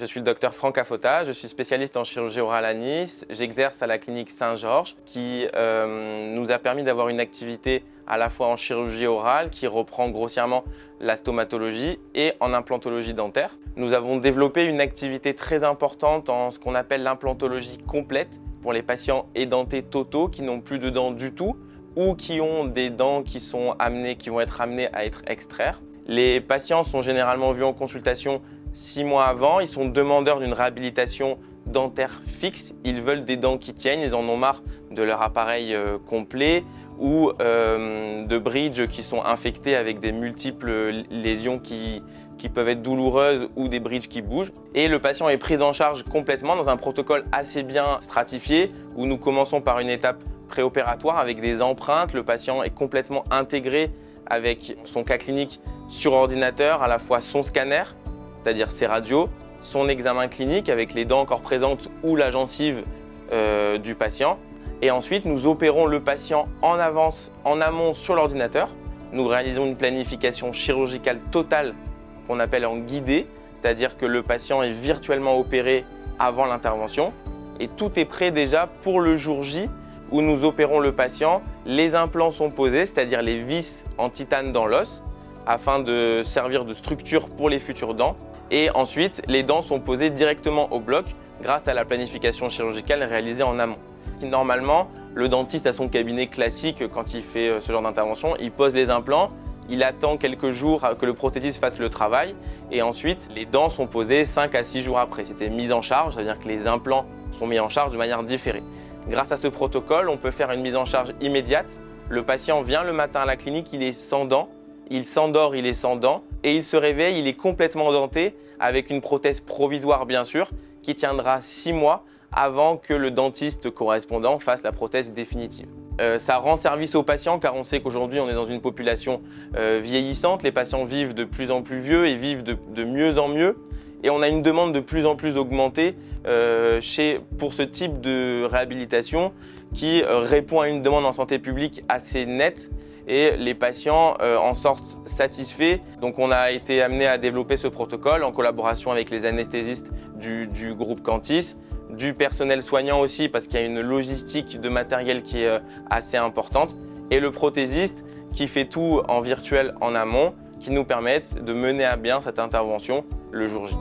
Je suis le docteur Franck Afota, je suis spécialiste en chirurgie orale à Nice. J'exerce à la clinique Saint-Georges qui nous a permis d'avoir une activité à la fois en chirurgie orale qui reprend grossièrement la stomatologie et en implantologie dentaire. Nous avons développé une activité très importante en ce qu'on appelle l'implantologie complète pour les patients édentés totaux qui n'ont plus de dents du tout ou qui ont des dents qui vont être amenées à être extraire. Les patients sont généralement vus en consultation 6 mois avant, ils sont demandeurs d'une réhabilitation dentaire fixe, ils veulent des dents qui tiennent, ils en ont marre de leur appareil complet ou de bridges qui sont infectés avec des multiples lésions qui peuvent être douloureuses ou des bridges qui bougent. Et le patient est pris en charge complètement dans un protocole assez bien stratifié où nous commençons par une étape préopératoire avec des empreintes. Le patient est complètement intégré avec son cas clinique sur ordinateur, à la fois son scanner, c'est-à-dire ses radios, son examen clinique avec les dents encore présentes ou la gencive du patient. Et ensuite, nous opérons le patient en avance, en amont sur l'ordinateur. Nous réalisons une planification chirurgicale totale qu'on appelle en guidée, c'est-à-dire que le patient est virtuellement opéré avant l'intervention et tout est prêt déjà pour le jour J où nous opérons le patient. Les implants sont posés, c'est-à-dire les vis en titane dans l'os afin de servir de structure pour les futures dents. Et ensuite, les dents sont posées directement au bloc grâce à la planification chirurgicale réalisée en amont. Normalement, le dentiste a son cabinet classique quand il fait ce genre d'intervention. Il pose les implants, il attend quelques jours que le prothésiste fasse le travail et ensuite, les dents sont posées 5 à 6 jours après. C'était mise en charge, c'est-à-dire que les implants sont mis en charge de manière différée. Grâce à ce protocole, on peut faire une mise en charge immédiate. Le patient vient le matin à la clinique, il est sans dents. Il s'endort, il est sans dents et il se réveille, il est complètement denté avec une prothèse provisoire bien sûr qui tiendra 6 mois avant que le dentiste correspondant fasse la prothèse définitive. Ça rend service aux patients car on sait qu'aujourd'hui on est dans une population vieillissante, les patients vivent de plus en plus vieux et vivent de mieux en mieux et on a une demande de plus en plus augmentée pour ce type de réhabilitation qui répond à une demande en santé publique assez nette. Et les patients en sortent satisfaits. Donc on a été amené à développer ce protocole en collaboration avec les anesthésistes du groupe Cantis, du personnel soignant aussi parce qu'il y a une logistique de matériel qui est assez importante et le prothésiste qui fait tout en virtuel en amont qui nous permettent de mener à bien cette intervention le jour J.